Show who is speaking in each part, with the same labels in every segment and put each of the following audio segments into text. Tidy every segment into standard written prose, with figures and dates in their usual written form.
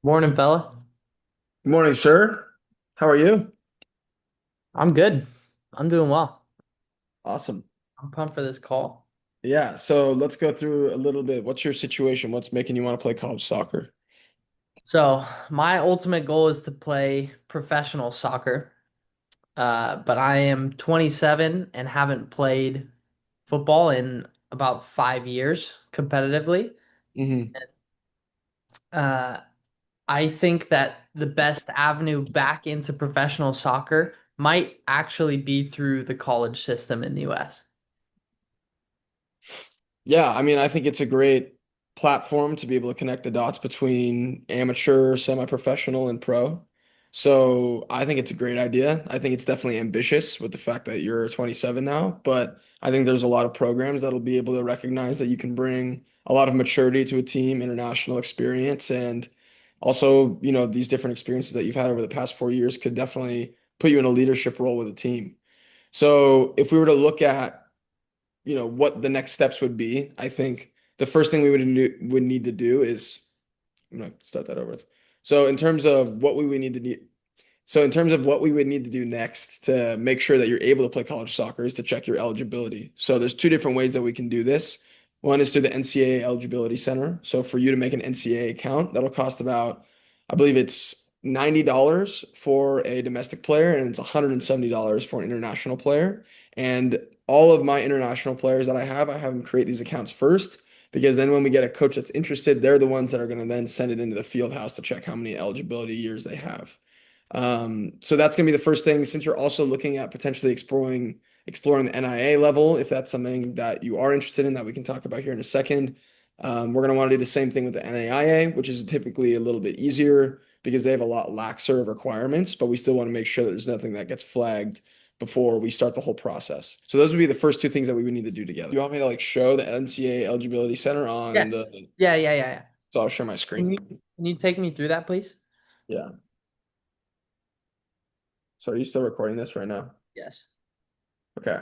Speaker 1: Morning, fella.
Speaker 2: Good morning, sir. How are you?
Speaker 1: I'm good. I'm doing well.
Speaker 2: Awesome.
Speaker 1: I'm pumped for this call.
Speaker 2: Yeah, so let's go through a little bit. What's your situation? What's making you want to play college soccer?
Speaker 1: So, my ultimate goal is to play professional soccer. But I am 27 and haven't played football in about 5 years competitively.
Speaker 2: Hmm.
Speaker 1: Uh, I think that the best avenue back into professional soccer might actually be through the college system in the US.
Speaker 2: Yeah, I mean, I think it's a great platform to be able to connect the dots between amateur, semi-professional, and pro. So I think it's a great idea. I think it's definitely ambitious with the fact that you're 27 now, but I think there's a lot of programs that'll be able to recognize that you can bring a lot of maturity to a team, international experience, and also, these different experiences that you've had over the past 4 years could definitely put you in a leadership role with a team. So if we were to look at what the next steps would be, I think the first thing we would need to do is I'm gonna start that over with. So in terms of what we would need to do, so in terms of what we would need to do next to make sure that you're able to play college soccer is to check your eligibility. So there's two different ways that we can do this. One is through the NCAA Eligibility Center. So for you to make an NCAA account, that'll cost about, I believe it's $90 for a domestic player and it's $170 for an international player. And all of my international players that I have them create these accounts first because then when we get a coach that's interested, they're the ones that are going to then send it into the field house to check how many eligibility years they have. So that's going to be the first thing. Since you're also looking at potentially exploring the NIA level, if that's something that you are interested in, that we can talk about here in a second. We're going to want to do the same thing with the NAIA, which is typically a little bit easier because they have a lot laxer requirements, but we still want to make sure that there's nothing that gets flagged before we start the whole process. So those would be the first two things that we would need to do together. You want me to like show the NCAA Eligibility Center on
Speaker 1: Yes.
Speaker 2: the,
Speaker 1: Yeah.
Speaker 2: so I'll share my
Speaker 1: Can
Speaker 2: screen.
Speaker 1: you take me through that, please?
Speaker 2: Yeah. So are you still recording this right now?
Speaker 1: Yes.
Speaker 2: Okay.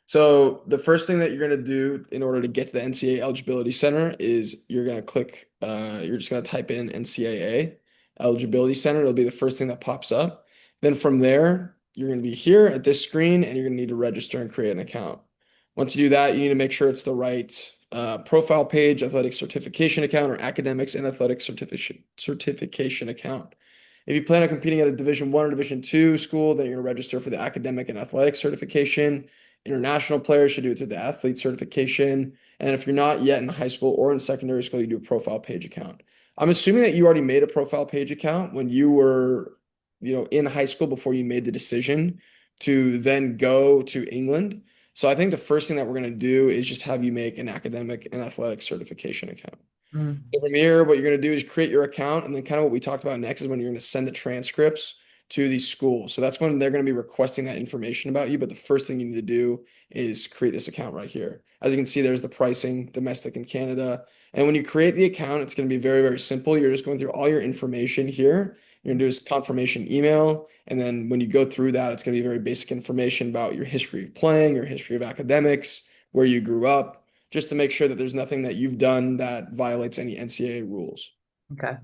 Speaker 2: So the first thing that you're going to do in order to get to the NCAA Eligibility Center is you're just going to type in NCAA Eligibility Center. It'll be the first thing that pops up. Then from there, you're going to be here at this screen and you're going to need to register and create an account. Once you do that, you need to make sure it's the right profile page, athletic certification account, or academics and athletic certification account. If you plan on competing at a Division 1 or Division 2 school, then you're going to register for the academic and athletic certification. International players should do it through the athlete certification. And if you're not yet in high school or in secondary school, you do a profile page account. I'm assuming that you already made a profile page account when you were, in high school before you made the decision to then go to England. So I think the first thing that we're going to do is just have you make an academic and athletic certification account.
Speaker 1: Mm.
Speaker 2: So from here, what you're going to do is create your account, and then kind of what we talked about next is when you're going to send the transcripts to these schools. So that's when they're going to be requesting that information about you. But the first thing you need to do is create this account right here. As you can see, there's the pricing, domestic in Canada. And when you create the account, it's going to be very, very simple. You're just going through all your information here. You're going to do this confirmation email. And then when you go through that, it's going to be very basic information about your history of playing, your history of academics, where you grew up just to make sure that there's nothing that you've done that violates any NCAA rules.
Speaker 1: Okay.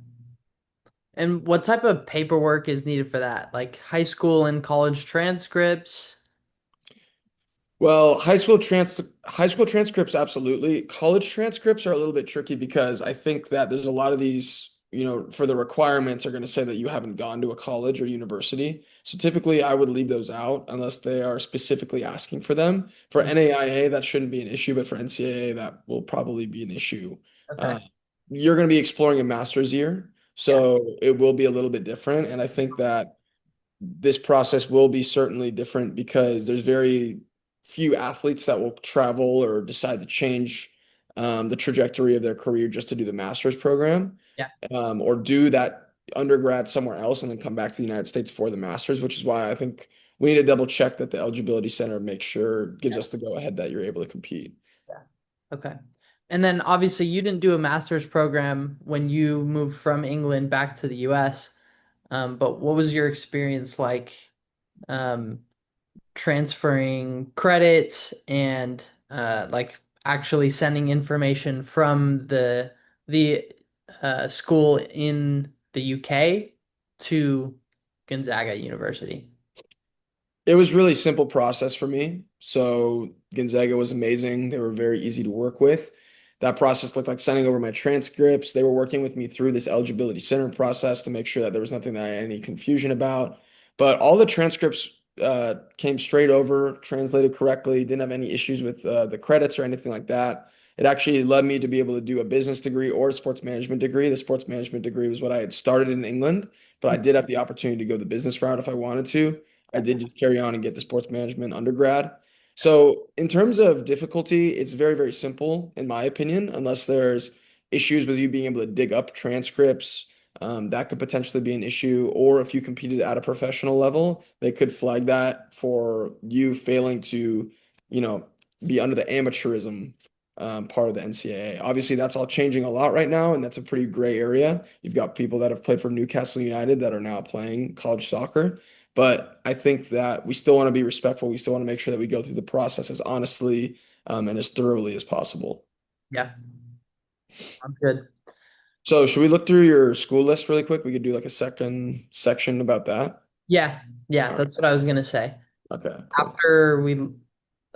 Speaker 1: And what type of paperwork is needed for that? Like high school and college transcripts?
Speaker 2: Well, high school transcripts, absolutely. College transcripts are a little bit tricky because I think that there's a lot of these, for the requirements are going to say that you haven't gone to a college or university. So typically I would leave those out unless they are specifically asking for them. For
Speaker 1: Mm.
Speaker 2: NAIA, that shouldn't be an issue, but for NCAA, that will probably be an issue.
Speaker 1: Okay.
Speaker 2: Uh, you're going to be exploring a master's year,
Speaker 1: Yeah.
Speaker 2: so it will be a little bit different. And I think that this process will be certainly different because there's very few athletes that will travel or decide to change the trajectory of their career just to do the master's program
Speaker 1: Yeah.
Speaker 2: or do that undergrad somewhere else and then come back to the United States for the master's, which is why I think we need to double check that the eligibility center makes sure gives
Speaker 1: Yeah.
Speaker 2: us the go ahead that you're able to compete.
Speaker 1: Yeah. Okay. And then obviously you didn't do a master's program when you moved from England back to the US. But what was your experience like um, transferring credits and like actually sending information from the school in the UK to Gonzaga University?
Speaker 2: It was really simple process for me. So Gonzaga was amazing. They were very easy to work with. That process looked like sending over my transcripts. They were working with me through this eligibility center process to make sure that there was nothing that I had any confusion about. But all the transcripts came straight over, translated correctly, didn't have any issues with the credits or anything like that. It actually led me to be able to do a business degree or a sports management degree. The sports management degree was what I had started in England, but I did have the opportunity to go the business route if I wanted to. I did just carry on and get the sports management undergrad. So, in terms of difficulty, it's very, very simple, in my opinion, unless there's issues with you being able to dig up transcripts. That could potentially be an issue. Or if you competed at a professional level, they could flag that for you failing to, you know, be under the amateurism part of the NCAA. Obviously, that's all changing a lot right now, and that's a pretty gray area. You've got people that have played for Newcastle United that are now playing college soccer. But I think that we still want to be respectful. We still want to make sure that we go through the process as honestly and as thoroughly as possible.
Speaker 1: Yeah, I'm good.
Speaker 2: So, should we look through your school list really quick? We could do like a second section about that.
Speaker 1: Yeah, yeah,
Speaker 2: All right.
Speaker 1: that's what I was gonna say.
Speaker 2: Okay, cool.
Speaker 1: After we,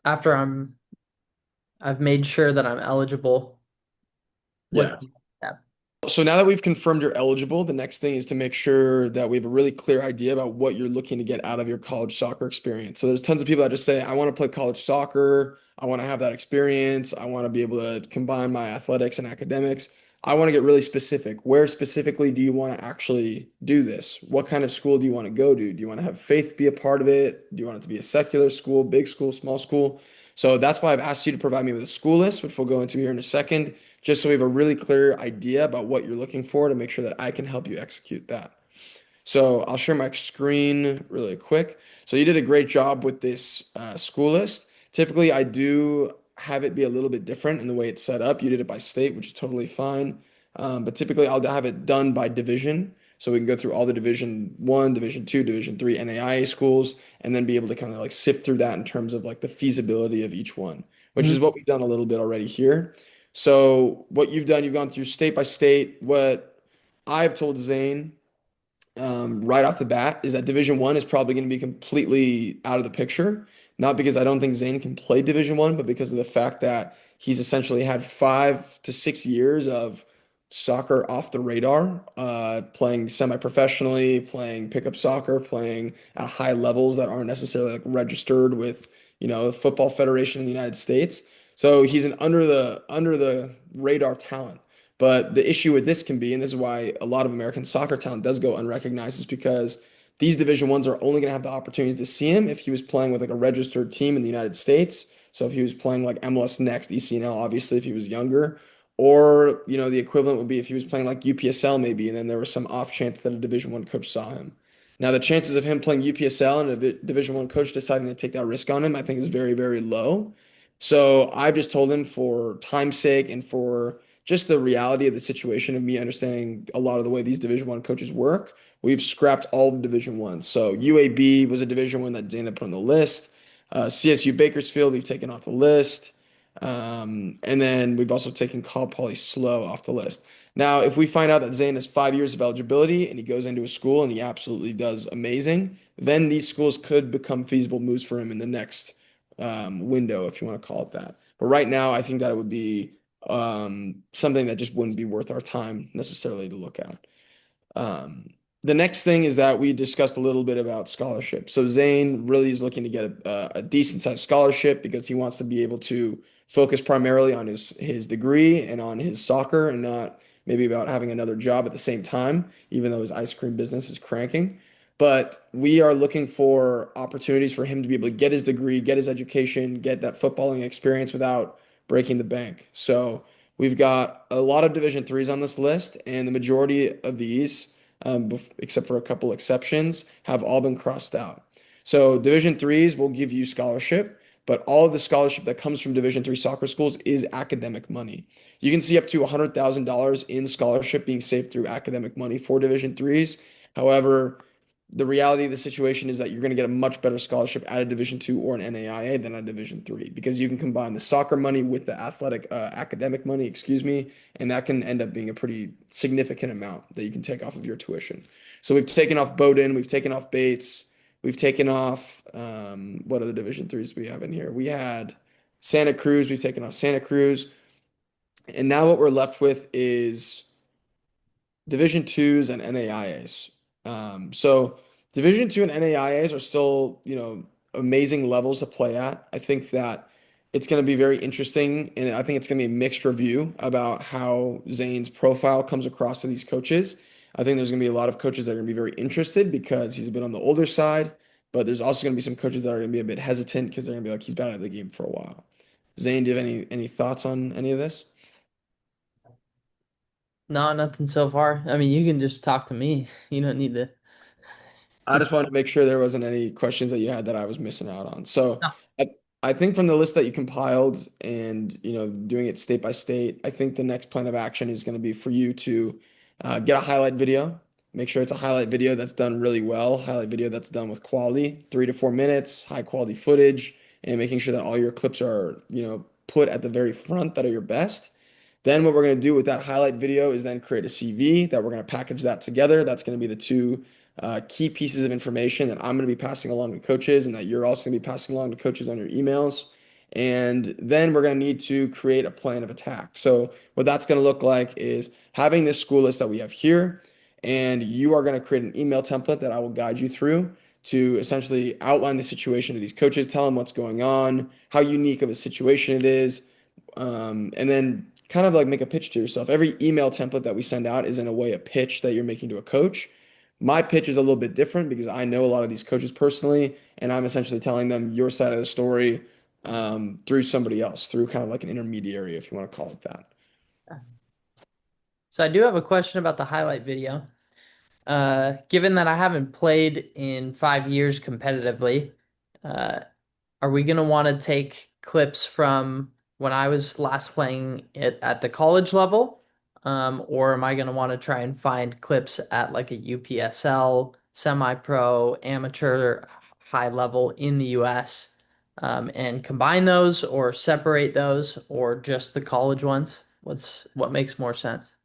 Speaker 1: after I've made sure that I'm eligible. What's
Speaker 2: Yeah.
Speaker 1: the next step?
Speaker 2: So now that we've confirmed you're eligible, the next thing is to make sure that we have a really clear idea about what you're looking to get out of your college soccer experience. So there's tons of people that just say, I want to play college soccer. I want to have that experience. I want to be able to combine my athletics and academics. I want to get really specific. Where specifically do you want to actually do this? What kind of school do you want to go to? Do you want to have faith be a part of it? Do you want it to be a secular school, big school, small school? So that's why I've asked you to provide me with a school list, which we'll go into here in a second, just so we have a really clear idea about what you're looking for to make sure that I can help you execute that. So I'll share my screen really quick. So you did a great job with this school list. Typically, I do have it be a little bit different in the way it's set up. You did it by state, which is totally fine. But typically, I'll have it done by division. So we can go through all the Division One, Division Two, Division Three NAIA schools, and then be able to kind of like sift through that in terms of like the feasibility of each one, which is
Speaker 1: Mhm.
Speaker 2: what we've done a little bit already here. So what you've done, you've gone through state by state. What I've told Zane right off the bat is that Division One is probably going to be completely out of the picture. Not because I don't think Zane can play Division One, but because of the fact that he's essentially had 5 to 6 years of soccer off the radar, playing semi-professionally, playing pickup soccer, playing at high levels that aren't necessarily like registered with, the Football Federation in the United States. So he's an under the radar talent. But the issue with this can be, and this is why a lot of American soccer talent does go unrecognized, is because these Division Ones are only going to have the opportunities to see him if he was playing with like a registered team in the United States. So if he was playing like MLS Next, ECNL, obviously if he was younger, or the equivalent would be if he was playing like UPSL maybe, and then there was some off chance that a Division One coach saw him. Now the chances of him playing UPSL and a Division One coach deciding to take that risk on him, I think is very, very low. So I've just told him for time's sake and for just the reality of the situation of me understanding a lot of the way these Division One coaches work, we've scrapped all the Division Ones. So UAB was a Division One that Dana put on the list. CSU Bakersfield we've taken off the list, and then we've also taken Cal Poly Slow off the list. Now, if we find out that Zane has 5 years of eligibility and he goes into a school and he absolutely does amazing, then these schools could become feasible moves for him in the next window, if you want to call it that. But right now, I think that it would be something that just wouldn't be worth our time necessarily to look at. Um, the next thing is that we discussed a little bit about scholarship. So Zane really is looking to get a decent sized scholarship because he wants to be able to focus primarily on his degree and on his soccer and not maybe about having another job at the same time, even though his ice cream business is cranking. But we are looking for opportunities for him to be able to get his degree, get his education, get that footballing experience without breaking the bank. So we've got a lot of Division threes on this list, and the majority of these, except for a couple exceptions, have all been crossed out. So Division threes will give you scholarship, but all of the scholarship that comes from Division three soccer schools is academic money. You can see up to $100,000 in scholarship being saved through academic money for Division threes. However, the reality of the situation is that you're going to get a much better scholarship at a Division two or an NAIA than a Division three because you can combine the soccer money with the athletic academic money, excuse me, and that can end up being a pretty significant amount that you can take off of your tuition. So we've taken off Bowdoin, we've taken off Bates, we've taken off what other Division threes do we have in here? We had Santa Cruz, we've taken off Santa Cruz, and now what we're left with is Division twos and NAIAs. So Division two and NAIAs are still, amazing levels to play at. I think that it's going to be very interesting, and I think it's going to be a mixed review about how Zane's profile comes across to these coaches. I think there's going to be a lot of coaches that are going to be very interested because he's been on the older side, but there's also going to be some coaches that are going to be a bit hesitant because they're going to be like, he's been out of the game for a while. Zane, do you have any thoughts on any of this?
Speaker 1: No, nothing so far. I mean, you can just talk to me. You don't need to.
Speaker 2: I just wanted to make sure there wasn't any questions that you had that I was missing out on. So
Speaker 1: No.
Speaker 2: I, I think from the list that you compiled and doing it state by state, I think the next plan of action is going to be for you to get a highlight video. Make sure it's a highlight video that's done really well, highlight video that's done with quality, 3 to 4 minutes, high quality footage, and making sure that all your clips are, put at the very front that are your best. Then what we're going to do with that highlight video is then create a CV that we're going to package that together. That's going to be the two key pieces of information that I'm going to be passing along to coaches and that you're also going to be passing along to coaches on your emails. And then we're going to need to create a plan of attack. So what that's going to look like is having this school list that we have here, and you are going to create an email template that I will guide you through to essentially outline the situation to these coaches, tell them what's going on, how unique of a situation it is, and then kind of like make a pitch to yourself. Every email template that we send out is in a way a pitch that you're making to a coach. My pitch is a little bit different because I know a lot of these coaches personally, and I'm essentially telling them your side of the story through somebody else, through kind of like an intermediary, if you want to call it that.
Speaker 1: So I do have a question about the highlight video. Given that I haven't played in 5 years competitively, uh, are we gonna want to take clips from when I was last playing it at the college level? Or am I gonna want to try and find clips at like a UPSL, semi-pro, amateur, high level in the US, and combine those or separate those or just the college ones? What makes more sense?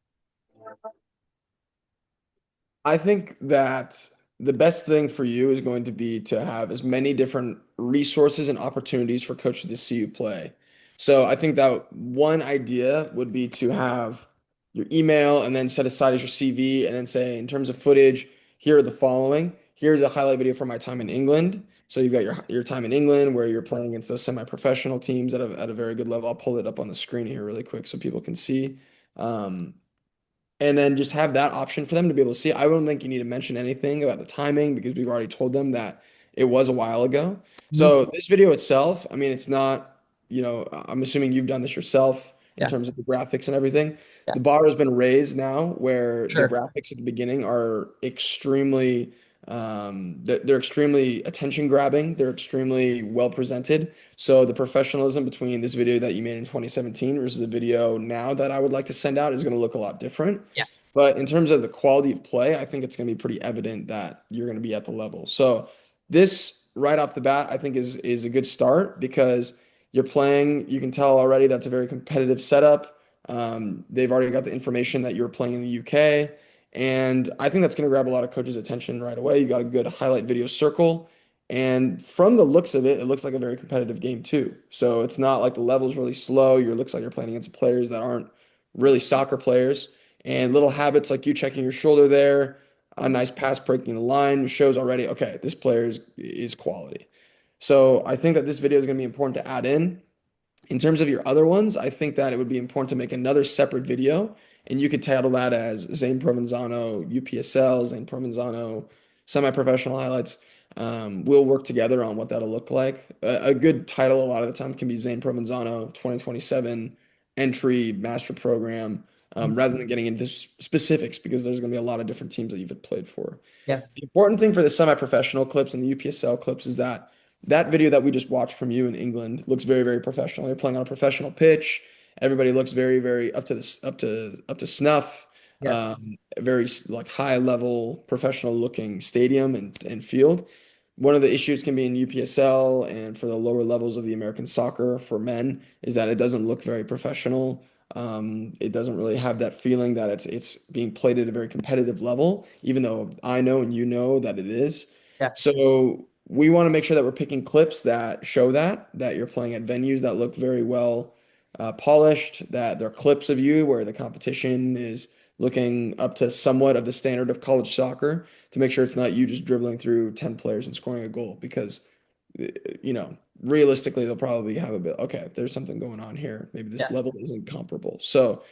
Speaker 2: I think that the best thing for you is going to be to have as many different resources and opportunities for coaches to see you play. So I think that one idea would be to have your email and then set aside as your CV and then say, in terms of footage, here are the following. Here's a highlight video from my time in England. So you've got your time in England where you're playing against the semi-professional teams at a very good level. I'll pull it up on the screen here really quick so people can see. Um, and then just have that option for them to be able to see. I don't think you need to mention anything about the timing because we've already told them that it was a while ago.
Speaker 1: Mhm.
Speaker 2: So this video itself, I mean, it's not, I'm assuming you've done this yourself in
Speaker 1: Yeah,
Speaker 2: terms of the graphics and everything.
Speaker 1: yeah,
Speaker 2: The bar has been raised now where the
Speaker 1: sure.
Speaker 2: graphics at the beginning are extremely, they're extremely attention grabbing. They're extremely well presented. So the professionalism between this video that you made in 2017 versus the video now that I would like to send out is going to look a lot different.
Speaker 1: Yeah.
Speaker 2: But in terms of the quality of play, I think it's going to be pretty evident that you're going to be at the level. So this right off the bat, I think is a good start because you're playing. You can tell already that's a very competitive setup. They've already got the information that you're playing in the UK, and I think that's going to grab a lot of coaches' attention right away. You got a good highlight video circle. And from the looks of it, it looks like a very competitive game too. So it's not like the level's really slow. It looks like you're playing against players that aren't really soccer players. And little habits like you checking your shoulder there, a nice pass breaking the line shows already, okay, this player is quality. So I think that this video is going to be important to add in terms of your other ones, I think that it would be important to make another separate video, and you could title that as Zane Provenzano UPSL, Zane Provenzano semi-professional highlights. We'll work together on what that'll look like. A good title a lot of the time can be Zane Provenzano 2027 entry master program, rather than getting into specifics because there's going to be a lot of different teams that you've played for.
Speaker 1: Yeah.
Speaker 2: The important thing for the semi-professional clips and the UPSL clips is that that video that we just watched from you in England looks very, very professional. You're playing on a professional pitch. Everybody looks very, very up to snuff.
Speaker 1: Yeah.
Speaker 2: A very like high level professional looking stadium and field. One of the issues can be in UPSL and for the lower levels of the American soccer for men is that it doesn't look very professional. It doesn't really have that feeling that it's being played at a very competitive level, even though I know and you know that it is.
Speaker 1: Yeah.
Speaker 2: So we want to make sure that we're picking clips that show that you're playing at venues that look very well polished, that they're clips of you where the competition is looking up to somewhat of the standard of college soccer to make sure it's not you just dribbling through 10 players and scoring a goal because you know, realistically, they'll probably have a bit, okay, there's something going on here. Maybe this
Speaker 1: Yeah.
Speaker 2: level isn't comparable. So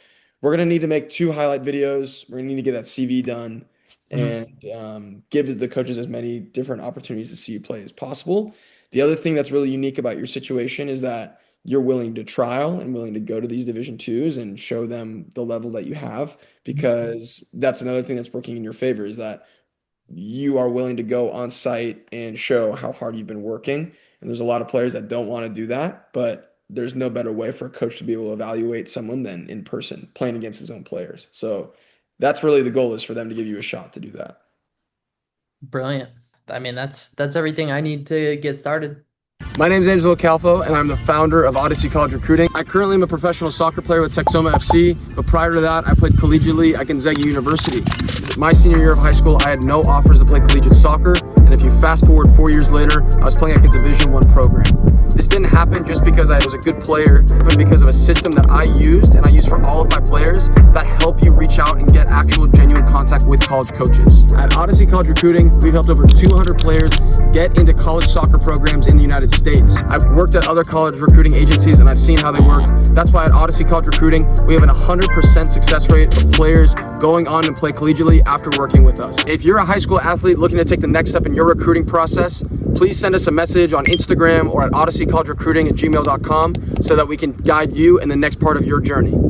Speaker 2: we're going to need to make 2 highlight videos. We're going to need to get that CV done
Speaker 1: Mhm.
Speaker 2: and give the coaches as many different opportunities to see you play as possible. The other thing that's really unique about your situation is that you're willing to trial and willing to go to these Division twos and show them the level that you have, because that's another thing that's working in your favor is that you are willing to go on site and show how hard you've been working. And there's a lot of players that don't want to do that, but there's no better way for a coach to be able to evaluate someone than in person, playing against his own players. So that's really the goal, is for them to give you a shot to do that.
Speaker 1: Brilliant. I mean, that's everything I need to get started.
Speaker 2: My name is Angelo Calfo, and I'm the founder of Odyssey College Recruiting. I currently am a professional soccer player with Texoma FC, but prior to that, I played collegiately at Gonzaga University. My senior year of high school, I had no offers to play collegiate soccer, and if you fast forward 4 years later, I was playing at a Division I program. This didn't happen just because I was a good player, but because of a system that I used, and I use for all of my players, that help you reach out and get actual genuine contact with college coaches. At Odyssey College Recruiting, we've helped over 200 players get into college soccer programs in the United States. I've worked at other college recruiting agencies and I've seen how they work. That's why at Odyssey College Recruiting, we have an 100% success rate of players going on and play collegiately after working with us. If you're a high school athlete looking to take the next step in your recruiting process, please send us a message on Instagram or at odysseycollegerecruiting@gmail.com so that we can guide you in the next part of your journey.